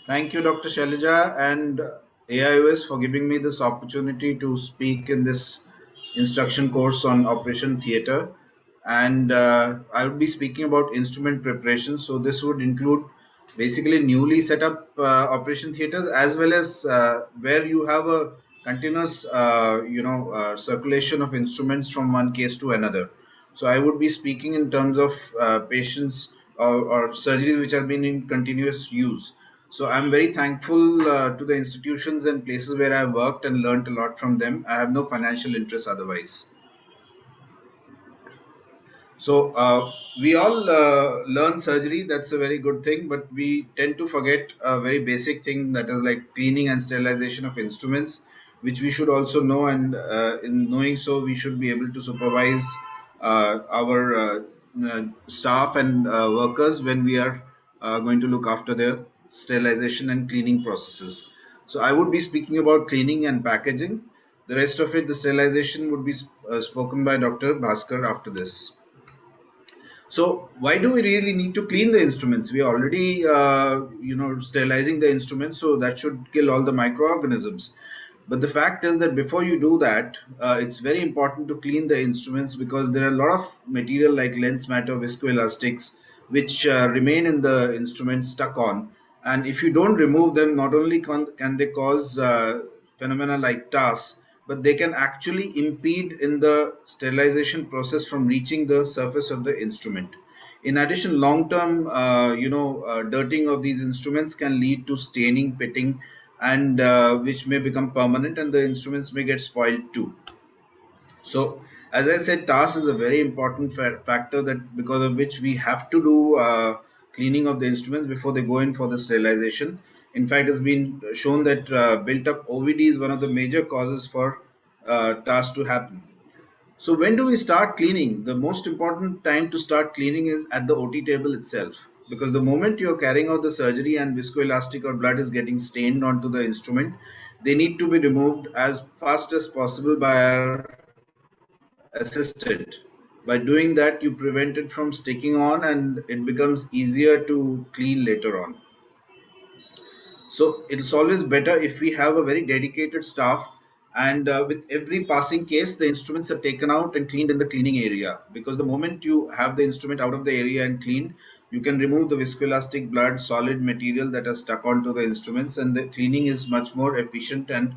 Thank you, Dr. Shailaja and AIOS for giving me this opportunity to speak in this instruction course on Operation Theatre. And I would be speaking about instrument preparation. So this would include basically newly set up operation theaters, as well as where you have a continuous, circulation of instruments from one case to another. So I would be speaking in terms of patients or surgeries which are being in continuous use. So I'm very thankful to the institutions and places where I've worked and learned a lot from them. I have no financial interest otherwise. So we all learn surgery. That's a very good thing, but we tend to forget a very basic thing, that is like cleaning and sterilization of instruments, which we should also know. And in knowing so, we should be able to supervise our staff and workers when we are going to look after their sterilization and cleaning processes. So I would be speaking about cleaning and packaging. The rest of it, the sterilization, would be spoken by Dr. Bhaskar after this. So why do we really need to clean the instruments? We are already, sterilizing the instruments, so that should kill all the microorganisms. But the fact is that before you do that, it's very important to clean the instruments, because there are a lot of material like lens matter, viscoelastics, which remain in the instrument stuck on. And if you don't remove them, not only can they cause phenomena like TARS, but they can actually impede in the sterilization process from reaching the surface of the instrument. In addition, long-term, dirting of these instruments can lead to staining, pitting, and which may become permanent, and the instruments may get spoiled too. So, as I said, TAS is a very important factor, that because of which we have to do cleaning of the instruments before they go in for the sterilization. In fact, it's been shown that built up OVD is one of the major causes for TAS to happen. So when do we start cleaning? The most important time to start cleaning is at the OT table itself, because the moment you're carrying out the surgery and viscoelastic or blood is getting stained onto the instrument, they need to be removed as fast as possible by our assistant. By doing that, you prevent it from sticking on, and it becomes easier to clean later on. So it's always better if we have a very dedicated staff, and with every passing case, the instruments are taken out and cleaned in the cleaning area, because the moment you have the instrument out of the area and cleaned, you can remove the viscoelastic, blood, solid material that are stuck onto the instruments, and the cleaning is much more efficient and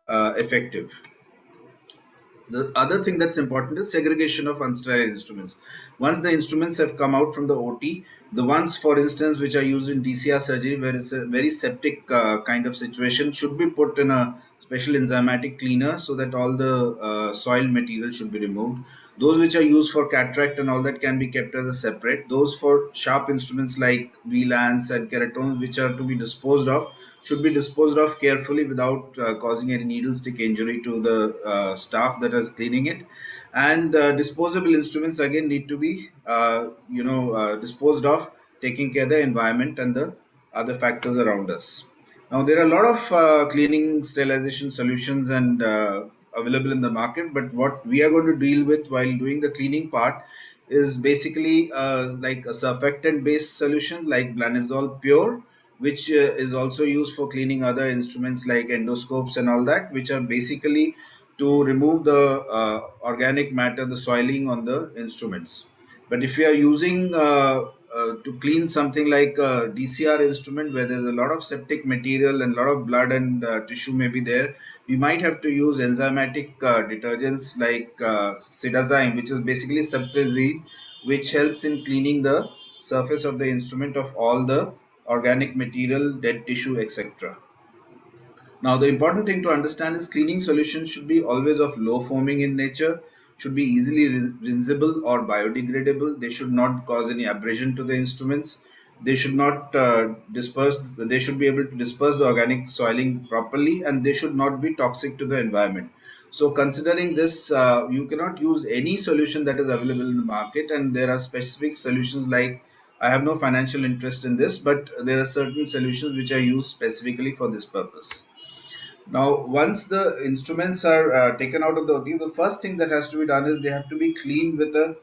effective. The other thing that's important is segregation of unsterile instruments. Once the instruments have come out from the OT, the ones, for instance, which are used in DCR surgery, where it's a very septic kind of situation, should be put in a special enzymatic cleaner, so that all the soil material should be removed. Those which are used for cataract and all that can be kept as a separate. Those for sharp instruments like VLANs and keratones, which are to be disposed of, should be disposed of carefully without causing any needle stick injury to the staff that is cleaning it. And disposable instruments again need to be disposed of, taking care of the environment and the other factors around us. Now there are a lot of cleaning sterilization solutions and available in the market, but what we are going to deal with while doing the cleaning part is basically like a surfactant based solution like Blanazol Pure, which is also used for cleaning other instruments like endoscopes and all that, which are basically to remove the organic matter, the soiling on the instruments. But if we are using to clean something like a DCR instrument where there's a lot of septic material and a lot of blood and tissue may be there, we might have to use enzymatic detergents like Sidazyme, which is basically cetirizine, which helps in cleaning the surface of the instrument of all the organic material, dead tissue, etc. Now, the important thing to understand is cleaning solutions should be always of low foaming in nature, should be easily rinsable or biodegradable. They should not cause any abrasion to the instruments. They should not disperse, they should be able to disperse the organic soiling properly, and they should not be toxic to the environment. So considering this, you cannot use any solution that is available in the market, and there are specific solutions like, I have no financial interest in this, but there are certain solutions which are used specifically for this purpose. Now, once the instruments are taken out of the OT, the first thing that has to be done is they have to be cleaned with the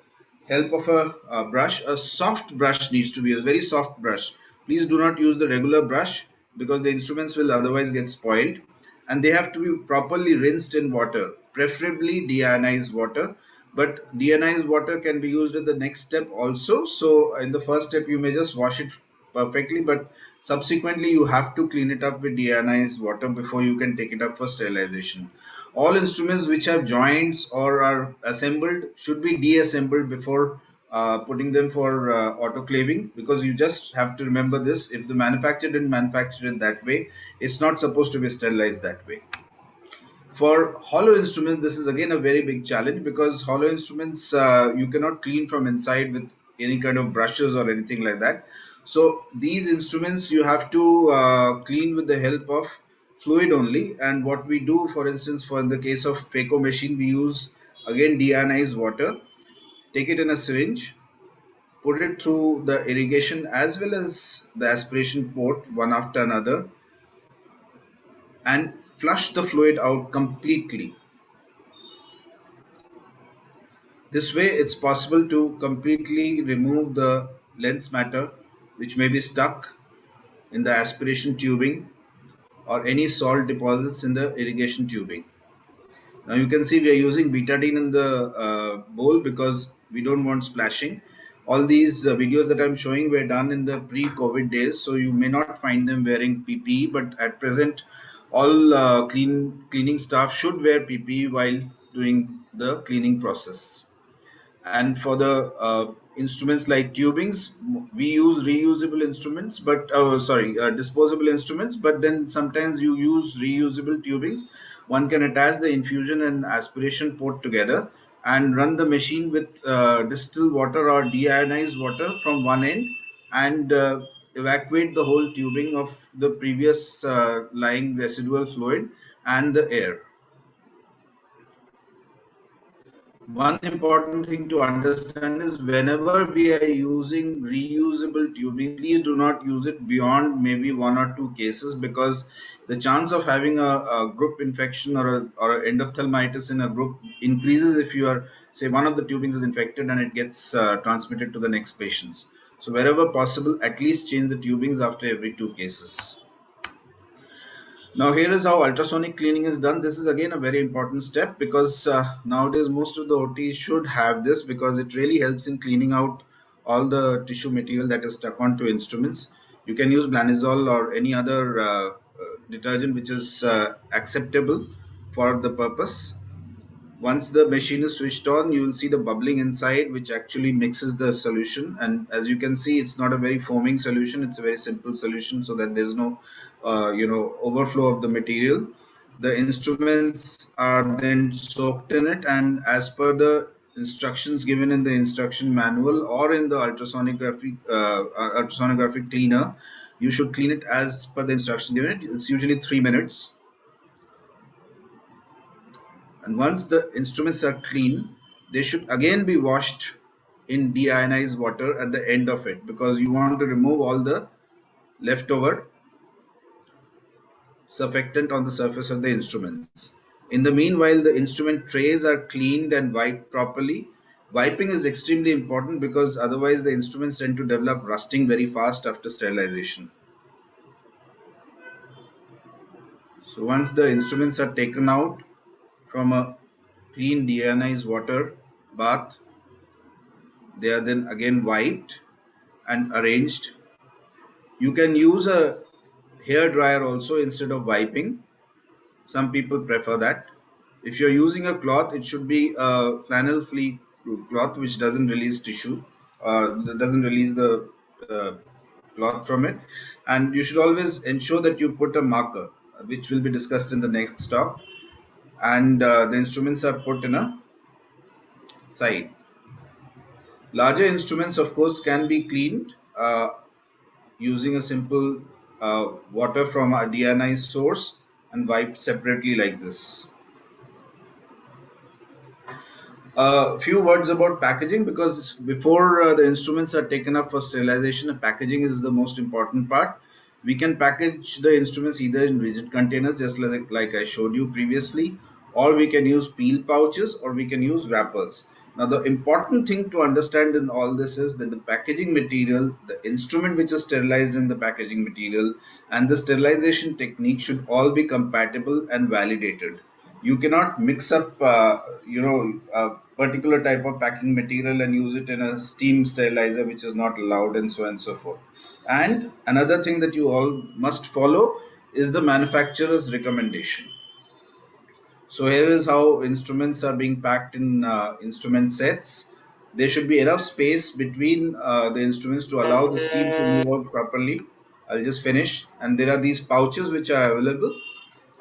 help of a brush. A soft brush needs to be a very soft brush. Please do not use the regular brush. because the instruments will otherwise get spoiled, and they have to be properly rinsed in water, preferably deionized water. But deionized water can be used at the next step also. So in the first step you may just wash it perfectly, but subsequently you have to clean it up with deionized water before you can take it up for sterilization. All instruments which have joints or are assembled should be deassembled before putting them for autoclaving, because you just have to remember this: if the manufacturer didn't manufacture it that way, it's not supposed to be sterilized that way. For hollow instruments, this is again a very big challenge, because hollow instruments you cannot clean from inside with any kind of brushes or anything like that. So these instruments you have to clean with the help of fluid only. And what we do, for instance, for in the case of phaco machine, we use again deionized water, take it in a syringe, put it through the irrigation as well as the aspiration port one after another, and flush the fluid out completely. This way it's possible to completely remove the lens matter which may be stuck in the aspiration tubing or any salt deposits in the irrigation tubing. Now you can see we are using betadine in the bowl because we don't want splashing. All these videos that I'm showing were done in the pre-COVID days, so you may not find them wearing PPE, but at present all cleaning staff should wear PPE while doing the cleaning process. And for the instruments like tubings, we use reusable instruments, but disposable instruments, but then sometimes you use reusable tubings. One can attach the infusion and aspiration port together and run the machine with distilled water or deionized water from one end, and evacuate the whole tubing of the previous lying residual fluid and the air. One important thing to understand is whenever we are using reusable tubing, please do not use it beyond maybe one or two cases, because the chance of having a group infection or a endophthalmitis in a group increases if you are, say, one of the tubings is infected and it gets transmitted to the next patients. So wherever possible, at least change the tubings after every two cases. Now here is how ultrasonic cleaning is done. This is again a very important step, because nowadays most of the OTs should have this, because it really helps in cleaning out all the tissue material that is stuck onto instruments. You can use Blanizol or any other detergent which is acceptable for the purpose. Once the machine is switched on, you will see the bubbling inside, which actually mixes the solution. And as you can see, it's not a very foaming solution, it's a very simple solution, so that there's no overflow of the material. The instruments are then soaked in it, and as per the instructions given in the instruction manual or in the ultrasonographic cleaner, you should clean it as per the instruction given. It's usually 3 minutes. And once the instruments are clean, they should again be washed in deionized water at the end of it, because you want to remove all the leftover surfactant on the surface of the instruments. In the meanwhile, the instrument trays are cleaned and wiped properly. Wiping is extremely important, because otherwise the instruments tend to develop rusting very fast after sterilization. So once the instruments are taken out from a clean deionized water bath, they are then again wiped and arranged. You can use a hair dryer also instead of wiping. Some people prefer that. If you're using a cloth, it should be a flannel free cloth which doesn't release tissue, doesn't release the cloth from it. And you should always ensure that you put a marker, which will be discussed in the next talk. And the instruments are put in a side. Larger instruments, of course, can be cleaned using a simple water from a deionized source and wiped separately like this. A few words about packaging, because before the instruments are taken up for sterilization, packaging is the most important part. We can package the instruments either in rigid containers, just like I showed you previously, or we can use peel pouches, or we can use wrappers. Now, the important thing to understand in all this is that the packaging material, the instrument which is sterilized in the packaging material, and the sterilization technique should all be compatible and validated. You cannot mix up, a particular type of packing material and use it in a steam sterilizer, which is not allowed, and so on and so forth. And another thing that you all must follow is the manufacturer's recommendation. So here is how instruments are being packed in instrument sets. There should be enough space between the instruments to allow the steam to move out properly. I'll just finish. And there are these pouches which are available.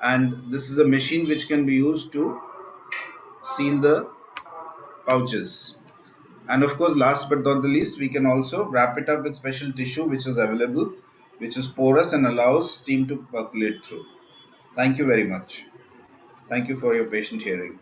And this is a machine which can be used to seal the pouches. And of course, last but not the least, we can also wrap it up with special tissue which is available, which is porous and allows steam to percolate through. Thank you very much. Thank you for your patient hearing.